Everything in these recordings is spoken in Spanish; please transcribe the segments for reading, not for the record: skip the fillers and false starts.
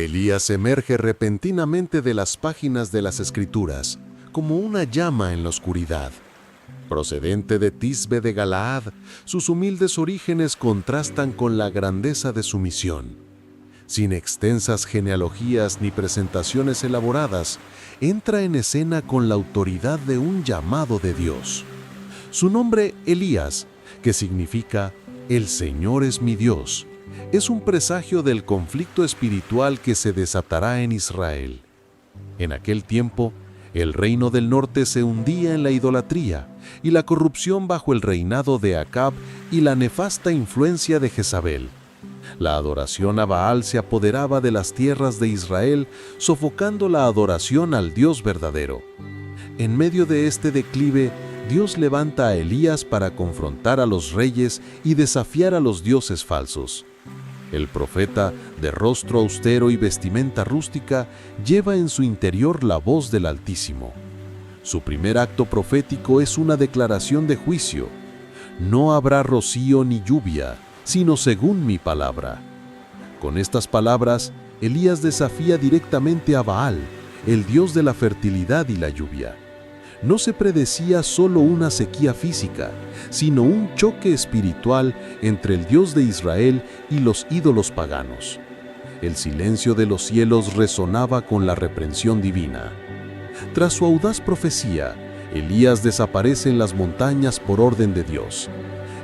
Elías emerge repentinamente de las páginas de las Escrituras, como una llama en la oscuridad. Procedente de Tisbe de Galaad, sus humildes orígenes contrastan con la grandeza de su misión. Sin extensas genealogías ni presentaciones elaboradas, entra en escena con la autoridad de un llamado de Dios. Su nombre, Elías, que significa «El Señor es mi Dios», es un presagio del conflicto espiritual que se desatará en Israel. En aquel tiempo, el reino del norte se hundía en la idolatría y la corrupción bajo el reinado de Acab y la nefasta influencia de Jezabel. La adoración a Baal se apoderaba de las tierras de Israel, sofocando la adoración al Dios verdadero. En medio de este declive, Dios levanta a Elías para confrontar a los reyes y desafiar a los dioses falsos. El profeta, de rostro austero y vestimenta rústica, lleva en su interior la voz del Altísimo. Su primer acto profético es una declaración de juicio. No habrá rocío ni lluvia, sino según mi palabra. Con estas palabras, Elías desafía directamente a Baal, el dios de la fertilidad y la lluvia. No se predecía solo una sequía física, sino un choque espiritual entre el Dios de Israel y los ídolos paganos. El silencio de los cielos resonaba con la reprensión divina. Tras su audaz profecía, Elías desaparece en las montañas por orden de Dios.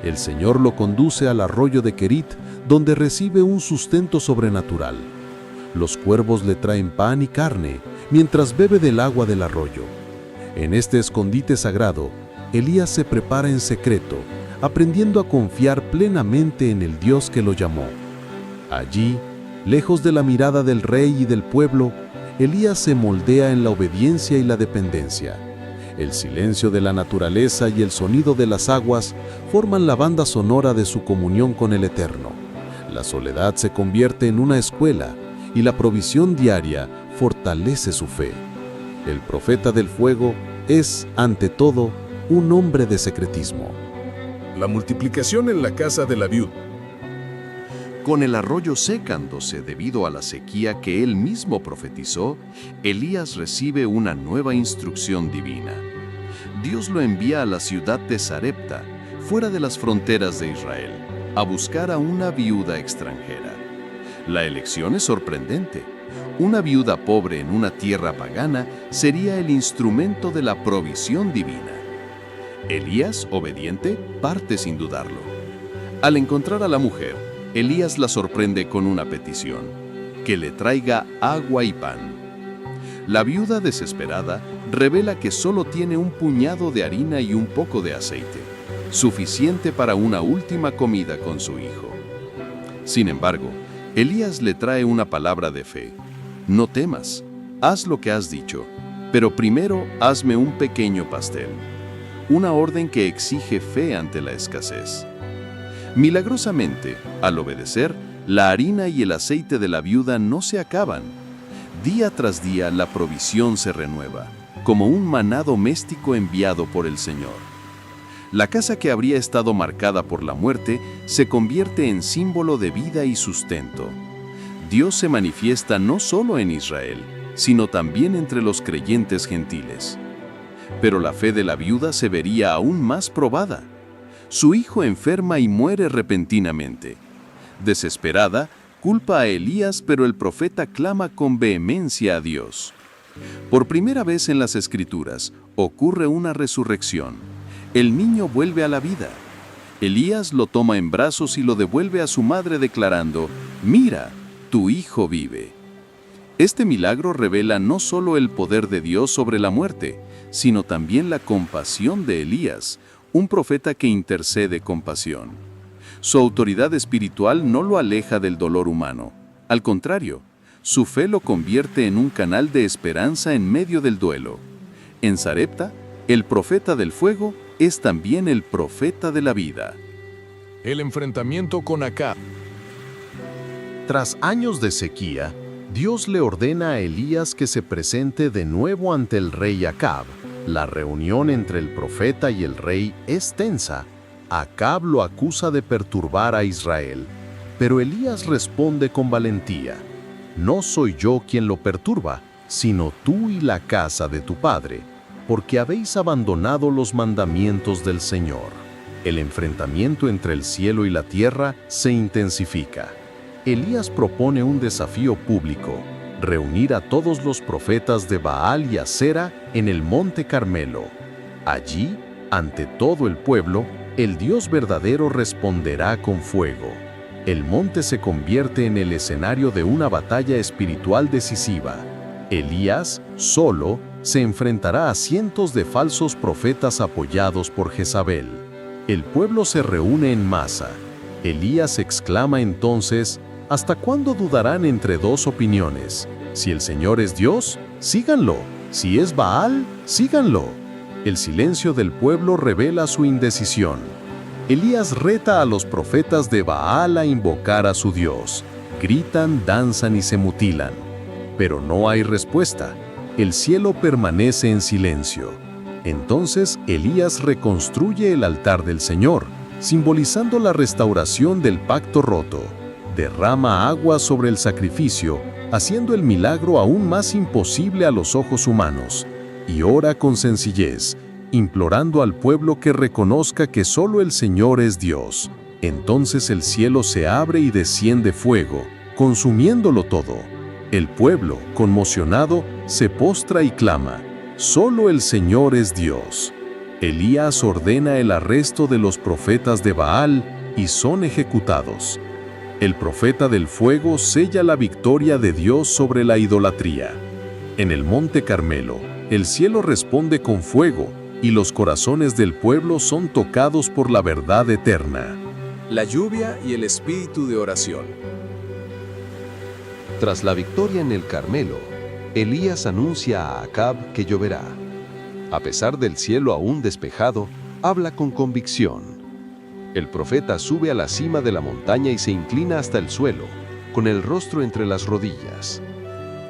El Señor lo conduce al arroyo de Querit, donde recibe un sustento sobrenatural. Los cuervos le traen pan y carne, mientras bebe del agua del arroyo. En este escondite sagrado, Elías se prepara en secreto, aprendiendo a confiar plenamente en el Dios que lo llamó. Allí, lejos de la mirada del rey y del pueblo, Elías se moldea en la obediencia y la dependencia. El silencio de la naturaleza y el sonido de las aguas forman la banda sonora de su comunión con el Eterno. La soledad se convierte en una escuela y la provisión diaria fortalece su fe. El profeta del fuego es, ante todo, un hombre de secretismo. La multiplicación en la casa de la viuda. Con el arroyo secándose debido a la sequía que él mismo profetizó, Elías recibe una nueva instrucción divina. Dios lo envía a la ciudad de Sarepta, fuera de las fronteras de Israel, a buscar a una viuda extranjera. La elección es sorprendente. Una viuda pobre en una tierra pagana sería el instrumento de la provisión divina. Elías, obediente, parte sin dudarlo. Al encontrar a la mujer, Elías la sorprende con una petición: que le traiga agua y pan. La viuda, desesperada, revela que solo tiene un puñado de harina y un poco de aceite, suficiente para una última comida con su hijo. Sin embargo, Elías le trae una palabra de fe: no temas, haz lo que has dicho, pero primero hazme un pequeño pastel. Una orden que exige fe ante la escasez. Milagrosamente, al obedecer, la harina y el aceite de la viuda no se acaban. Día tras día la provisión se renueva, como un maná doméstico enviado por el Señor. La casa que habría estado marcada por la muerte se convierte en símbolo de vida y sustento. Dios se manifiesta no solo en Israel, sino también entre los creyentes gentiles. Pero la fe de la viuda se vería aún más probada. Su hijo enferma y muere repentinamente. Desesperada, culpa a Elías, pero el profeta clama con vehemencia a Dios. Por primera vez en las Escrituras, ocurre una resurrección. El niño vuelve a la vida. Elías lo toma en brazos y lo devuelve a su madre declarando: «Mira, tu hijo vive». Este milagro revela no solo el poder de Dios sobre la muerte, sino también la compasión de Elías, un profeta que intercede con pasión. Su autoridad espiritual no lo aleja del dolor humano. Al contrario, su fe lo convierte en un canal de esperanza en medio del duelo. En Sarepta, el profeta del fuego es también el profeta de la vida. El enfrentamiento con Acab. Tras años de sequía, Dios le ordena a Elías que se presente de nuevo ante el rey Acab. La reunión entre el profeta y el rey es tensa. Acab lo acusa de perturbar a Israel, pero Elías responde con valentía: no soy yo quien lo perturba, sino tú y la casa de tu padre, porque habéis abandonado los mandamientos del Señor. El enfrentamiento entre el cielo y la tierra se intensifica. Elías propone un desafío público: reunir a todos los profetas de Baal y Asera en el monte Carmelo. Allí, ante todo el pueblo, el Dios verdadero responderá con fuego. El monte se convierte en el escenario de una batalla espiritual decisiva. Elías, solo, se enfrentará a cientos de falsos profetas apoyados por Jezabel. El pueblo se reúne en masa. Elías exclama entonces: ¿hasta cuándo dudarán entre dos opiniones? Si el Señor es Dios, síganlo. Si es Baal, síganlo. El silencio del pueblo revela su indecisión. Elías reta a los profetas de Baal a invocar a su Dios. Gritan, danzan y se mutilan. Pero no hay respuesta. El cielo permanece en silencio. Entonces Elías reconstruye el altar del Señor, simbolizando la restauración del pacto roto. Derrama agua sobre el sacrificio, haciendo el milagro aún más imposible a los ojos humanos, y ora con sencillez, implorando al pueblo que reconozca que solo el Señor es Dios. Entonces el cielo se abre y desciende fuego, consumiéndolo todo. El pueblo, conmocionado, se postra y clama: solo el Señor es Dios. Elías ordena el arresto de los profetas de Baal y son ejecutados. El profeta del fuego sella la victoria de Dios sobre la idolatría. En el monte Carmelo, el cielo responde con fuego y los corazones del pueblo son tocados por la verdad eterna. La lluvia y el espíritu de oración. Tras la victoria en el Carmelo, Elías anuncia a Acab que lloverá. A pesar del cielo aún despejado, habla con convicción. El profeta sube a la cima de la montaña y se inclina hasta el suelo, con el rostro entre las rodillas.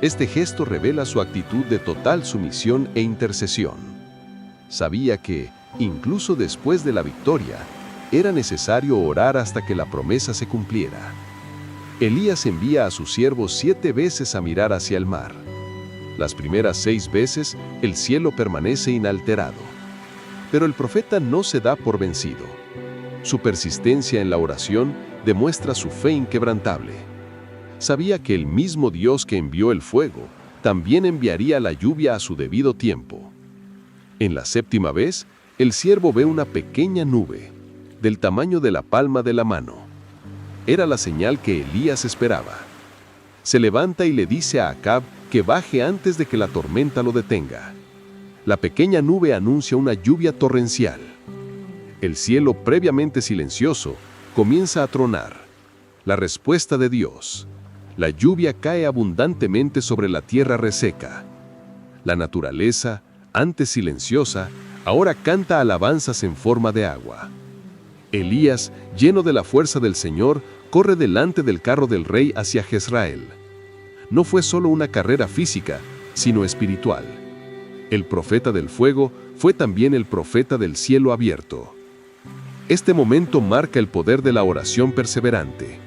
Este gesto revela su actitud de total sumisión e intercesión. Sabía que, incluso después de la victoria, era necesario orar hasta que la promesa se cumpliera. Elías envía a sus siervos 7 veces a mirar hacia el mar. Las primeras 6 veces, el cielo permanece inalterado. Pero el profeta no se da por vencido. Su persistencia en la oración demuestra su fe inquebrantable. Sabía que el mismo Dios que envió el fuego también enviaría la lluvia a su debido tiempo. En la 7ª vez, el siervo ve una pequeña nube, del tamaño de la palma de la mano. Era la señal que Elías esperaba. Se levanta y le dice a Acab que baje antes de que la tormenta lo detenga. La pequeña nube anuncia una lluvia torrencial. El cielo, previamente silencioso, comienza a tronar. La respuesta de Dios. La lluvia cae abundantemente sobre la tierra reseca. La naturaleza, antes silenciosa, ahora canta alabanzas en forma de agua. Elías, lleno de la fuerza del Señor, corre delante del carro del rey hacia Jezreel. No fue solo una carrera física, sino espiritual. El profeta del fuego fue también el profeta del cielo abierto. Este momento marca el poder de la oración perseverante.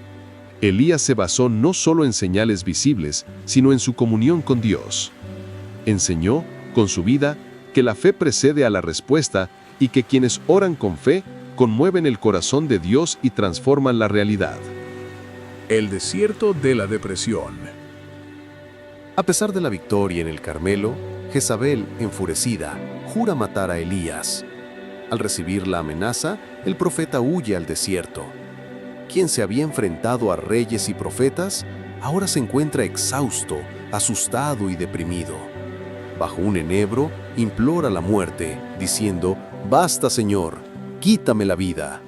Elías se basó no solo en señales visibles, sino en su comunión con Dios. Enseñó, con su vida, que la fe precede a la respuesta y que quienes oran con fe conmueven el corazón de Dios y transforman la realidad. El desierto de la depresión. A pesar de la victoria en el Carmelo, Jezabel, enfurecida, jura matar a Elías. Al recibir la amenaza, el profeta huye al desierto. Quien se había enfrentado a reyes y profetas, ahora se encuentra exhausto, asustado y deprimido. Bajo un enebro, implora la muerte, diciendo: «Basta, Señor, quítame la vida».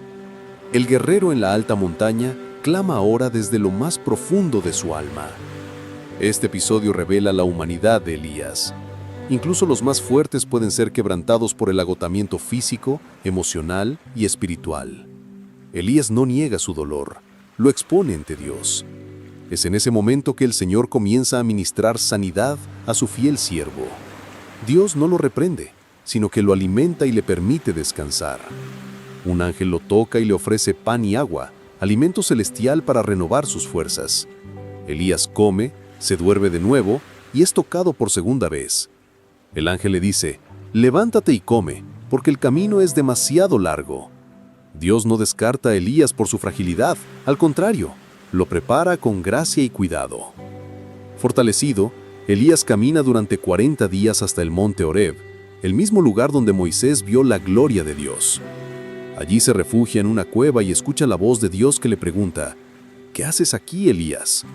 El guerrero en la alta montaña clama ahora desde lo más profundo de su alma. Este episodio revela la humanidad de Elías. Incluso los más fuertes pueden ser quebrantados por el agotamiento físico, emocional y espiritual. Elías no niega su dolor, lo expone ante Dios. Es en ese momento que el Señor comienza a ministrar sanidad a su fiel siervo. Dios no lo reprende, sino que lo alimenta y le permite descansar. Un ángel lo toca y le ofrece pan y agua, alimento celestial para renovar sus fuerzas. Elías come, Se duerme de nuevo y es tocado por segunda vez. El ángel le dice: «Levántate y come, porque el camino es demasiado largo». Dios no descarta a Elías por su fragilidad, al contrario, lo prepara con gracia y cuidado. Fortalecido, Elías camina durante 40 días hasta el monte Horeb, el mismo lugar donde Moisés vio la gloria de Dios. Allí se refugia en una cueva y escucha la voz de Dios que le pregunta: «¿Qué haces aquí, Elías?».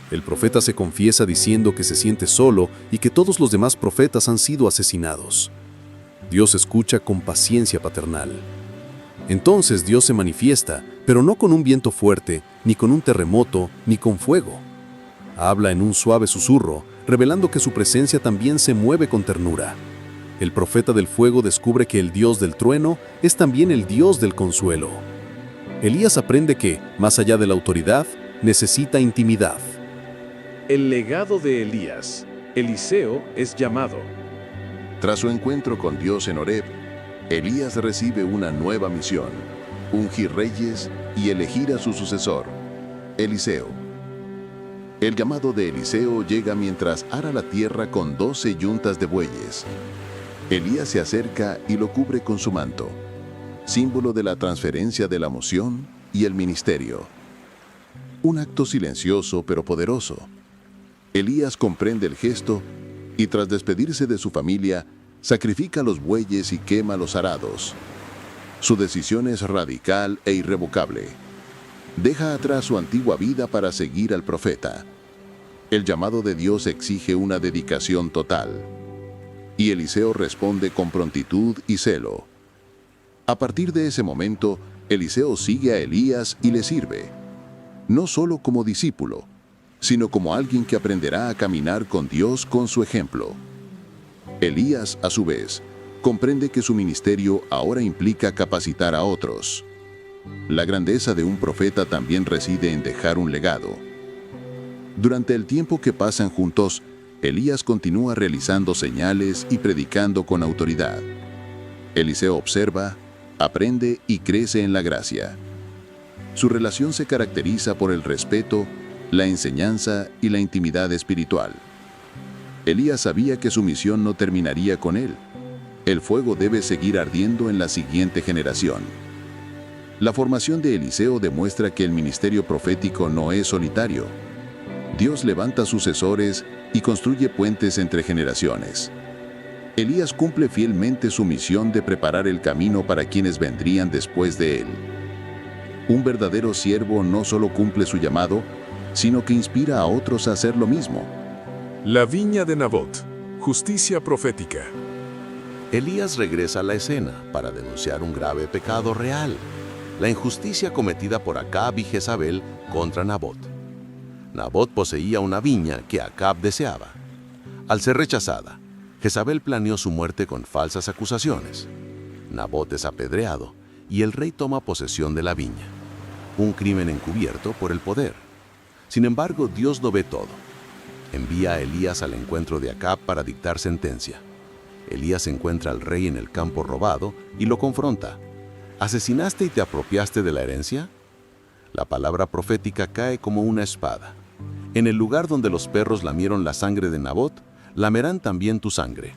El profeta se confiesa diciendo que se siente solo y que todos los demás profetas han sido asesinados. Dios escucha con paciencia paternal. Entonces Dios se manifiesta, pero no con un viento fuerte, ni con un terremoto, ni con fuego. Habla en un suave susurro, revelando que su presencia también se mueve con ternura. El profeta del fuego descubre que el Dios del trueno es también el Dios del consuelo. Elías aprende que, más allá de la autoridad, necesita intimidad. El legado de Elías. Eliseo es llamado. Tras su encuentro con Dios en Horeb, Elías recibe una nueva misión: ungir reyes y elegir a su sucesor, Eliseo. El llamado de Eliseo llega mientras ara la tierra con 12 yuntas de bueyes. Elías se acerca y lo cubre con su manto, símbolo de la transferencia de la unción y el ministerio. Un acto silencioso pero poderoso. Elías comprende el gesto y tras despedirse de su familia, sacrifica los bueyes y quema los arados. Su decisión es radical e irrevocable. Deja atrás su antigua vida para seguir al profeta. El llamado de Dios exige una dedicación total. Y Eliseo responde con prontitud y celo. A partir de ese momento, Eliseo sigue a Elías y le sirve, no solo como discípulo, sino como alguien que aprenderá a caminar con Dios con su ejemplo. Elías, a su vez, comprende que su ministerio ahora implica capacitar a otros. La grandeza de un profeta también reside en dejar un legado. Durante el tiempo que pasan juntos, Elías continúa realizando señales y predicando con autoridad. Eliseo observa, aprende y crece en la gracia. Su relación se caracteriza por el respeto, la enseñanza y la intimidad espiritual. Elías sabía que su misión no terminaría con él. El fuego debe seguir ardiendo en la siguiente generación. La formación de Eliseo demuestra que el ministerio profético no es solitario. Dios levanta sucesores y construye puentes entre generaciones. Elías cumple fielmente su misión de preparar el camino para quienes vendrían después de él. Un verdadero siervo no solo cumple su llamado, sino que inspira a otros a hacer lo mismo. La viña de Nabot. Justicia profética. Elías regresa a la escena para denunciar un grave pecado real: la injusticia cometida por Acab y Jezabel contra Nabot. Nabot poseía una viña que Acab deseaba. Al ser rechazada, Jezabel planeó su muerte con falsas acusaciones. Nabot es apedreado y el rey toma posesión de la viña. Un crimen encubierto por el poder. Sin embargo, Dios lo ve todo. Envía a Elías al encuentro de Acab para dictar sentencia. Elías encuentra al rey en el campo robado y lo confronta. ¿Asesinaste y te apropiaste de la herencia? La palabra profética cae como una espada. En el lugar donde los perros lamieron la sangre de Nabot, lamerán también tu sangre.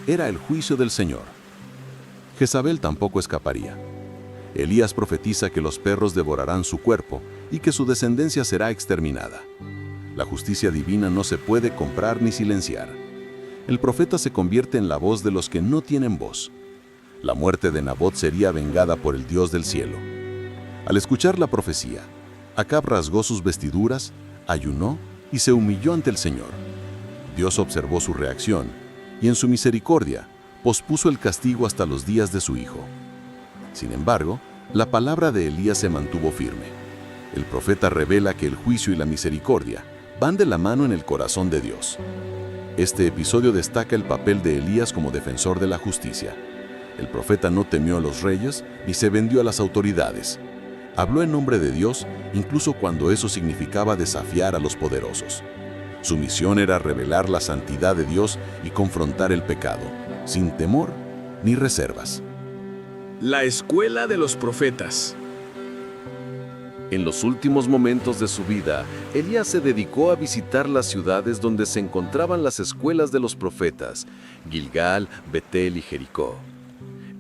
Era el juicio del Señor. Jezabel tampoco escaparía. Elías profetiza que los perros devorarán su cuerpo y que su descendencia será exterminada. La justicia divina no se puede comprar ni silenciar. El profeta se convierte en la voz de los que no tienen voz. La muerte de Nabot sería vengada por el Dios del cielo. Al escuchar la profecía, Acab rasgó sus vestiduras, ayunó y se humilló ante el Señor. Dios observó su reacción y en su misericordia pospuso el castigo hasta los días de su hijo. Sin embargo, la palabra de Elías se mantuvo firme. El profeta revela que el juicio y la misericordia van de la mano en el corazón de Dios. Este episodio destaca el papel de Elías como defensor de la justicia. El profeta no temió a los reyes ni se vendió a las autoridades. Habló en nombre de Dios, incluso cuando eso significaba desafiar a los poderosos. Su misión era revelar la santidad de Dios y confrontar el pecado, sin temor ni reservas. La escuela de los profetas. En los últimos momentos de su vida, Elías se dedicó a visitar las ciudades donde se encontraban las escuelas de los profetas, Gilgal, Betel y Jericó.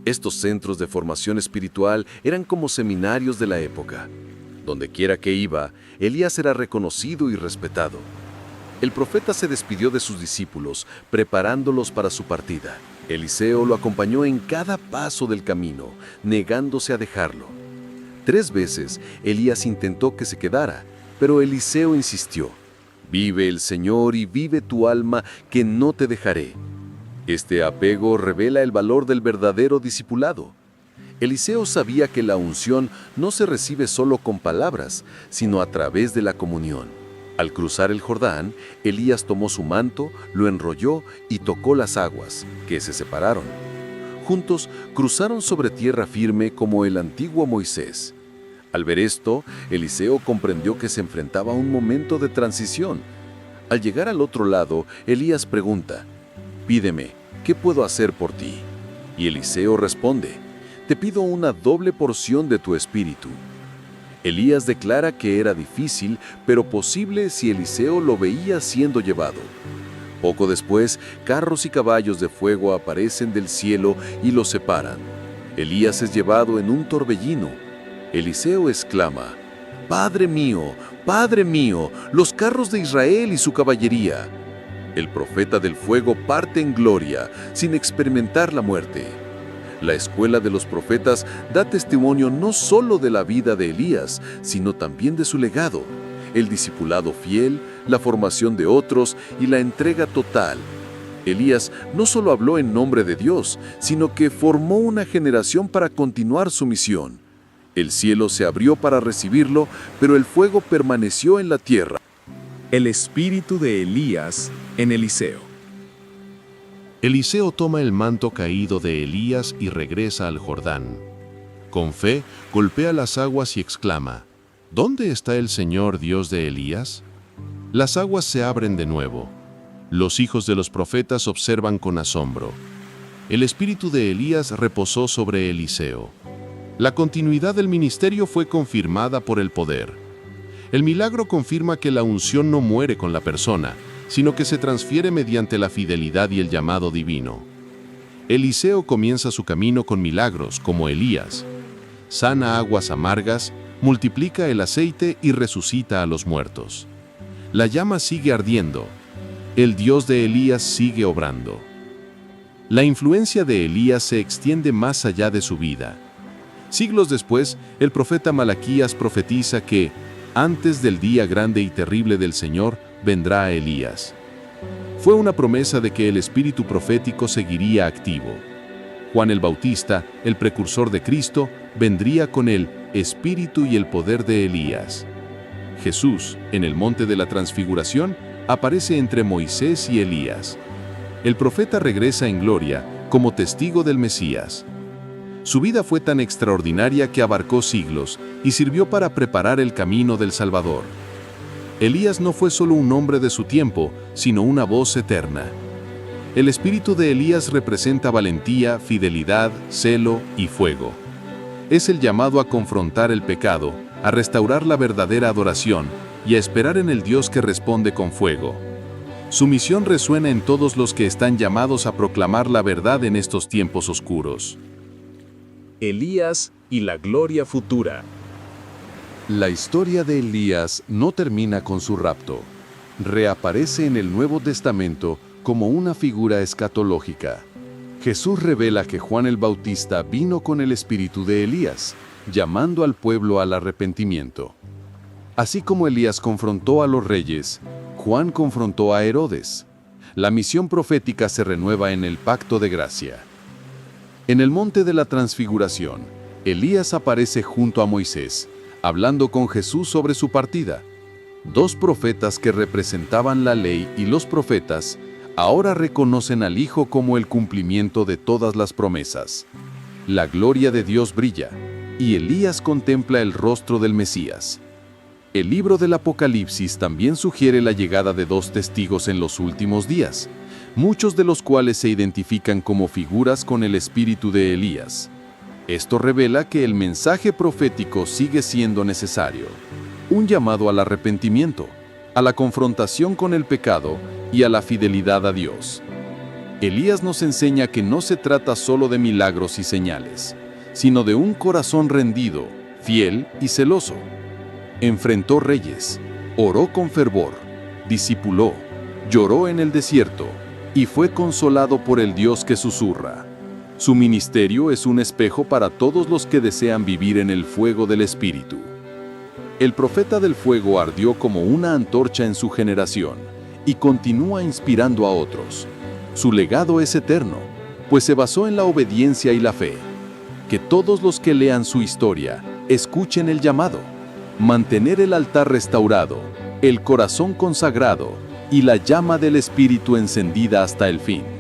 Estos centros de formación espiritual eran como seminarios de la época. Donde quiera que iba, Elías era reconocido y respetado. El profeta se despidió de sus discípulos, preparándolos para su partida. Eliseo lo acompañó en cada paso del camino, negándose a dejarlo. 3 veces Elías intentó que se quedara, pero Eliseo insistió: «Vive el Señor y vive tu alma, que no te dejaré». Este apego revela el valor del verdadero discipulado. Eliseo sabía que la unción no se recibe solo con palabras, sino a través de la comunión. Al cruzar el Jordán, Elías tomó su manto, lo enrolló y tocó las aguas, que se separaron. Juntos cruzaron sobre tierra firme como el antiguo Moisés. Al ver esto, Eliseo comprendió que se enfrentaba a un momento de transición. Al llegar al otro lado, Elías pregunta: «Pídeme, ¿qué puedo hacer por ti?». Y Eliseo responde: «Te pido una doble porción de tu espíritu». Elías declara que era difícil, pero posible si Eliseo lo veía siendo llevado. Poco después, carros y caballos de fuego aparecen del cielo y los separan. Elías es llevado en un torbellino. Eliseo exclama: «Padre mío, los carros de Israel y su caballería». El profeta del fuego parte en gloria, sin experimentar la muerte. La escuela de los profetas da testimonio no solo de la vida de Elías, sino también de su legado, el discipulado fiel, la formación de otros y la entrega total. Elías no solo habló en nombre de Dios, sino que formó una generación para continuar su misión. El cielo se abrió para recibirlo, pero el fuego permaneció en la tierra. El espíritu de Elías en Eliseo. Eliseo toma el manto caído de Elías y regresa al Jordán. Con fe, golpea las aguas y exclama: ¿Dónde está el Señor Dios de Elías? Las aguas se abren de nuevo. Los hijos de los profetas observan con asombro. El espíritu de Elías reposó sobre Eliseo. La continuidad del ministerio fue confirmada por el poder. El milagro confirma que la unción no muere con la persona, sino que se transfiere mediante la fidelidad y el llamado divino. Eliseo comienza su camino con milagros, como Elías. Sana aguas amargas, multiplica el aceite y resucita a los muertos. La llama sigue ardiendo. El Dios de Elías sigue obrando. La influencia de Elías se extiende más allá de su vida. Siglos después, el profeta Malaquías profetiza que, antes del día grande y terrible del Señor, vendrá Elías. Fue una promesa de que el espíritu profético seguiría activo. Juan el Bautista, el precursor de Cristo, vendría con el espíritu y el poder de Elías. Jesús, en el monte de la Transfiguración, aparece entre Moisés y Elías. El profeta regresa en gloria como testigo del Mesías. Su vida fue tan extraordinaria que abarcó siglos y sirvió para preparar el camino del Salvador. Elías no fue solo un hombre de su tiempo, sino una voz eterna. El espíritu de Elías representa valentía, fidelidad, celo y fuego. Es el llamado a confrontar el pecado, a restaurar la verdadera adoración y a esperar en el Dios que responde con fuego. Su misión resuena en todos los que están llamados a proclamar la verdad en estos tiempos oscuros. Elías y la gloria futura. La historia de Elías no termina con su rapto. Reaparece en el Nuevo Testamento como una figura escatológica. Jesús revela que Juan el Bautista vino con el espíritu de Elías, llamando al pueblo al arrepentimiento. Así como Elías confrontó a los reyes, Juan confrontó a Herodes. La misión profética se renueva en el pacto de gracia. En el monte de la Transfiguración, Elías aparece junto a Moisés, hablando con Jesús sobre su partida. 2 profetas que representaban la ley y los profetas, ahora reconocen al Hijo como el cumplimiento de todas las promesas. La gloria de Dios brilla, y Elías contempla el rostro del Mesías. El libro del Apocalipsis también sugiere la llegada de 2 testigos en los últimos días, muchos de los cuales se identifican como figuras con el espíritu de Elías. Esto revela que el mensaje profético sigue siendo necesario. Un llamado al arrepentimiento, a la confrontación con el pecado y a la fidelidad a Dios. Elías nos enseña que no se trata solo de milagros y señales, sino de un corazón rendido, fiel y celoso. Enfrentó reyes, oró con fervor, discipuló, lloró en el desierto y fue consolado por el Dios que susurra. Su ministerio es un espejo para todos los que desean vivir en el fuego del Espíritu. El profeta del fuego ardió como una antorcha en su generación y continúa inspirando a otros. Su legado es eterno, pues se basó en la obediencia y la fe. Que todos los que lean su historia escuchen el llamado, mantener el altar restaurado, el corazón consagrado y la llama del Espíritu encendida hasta el fin.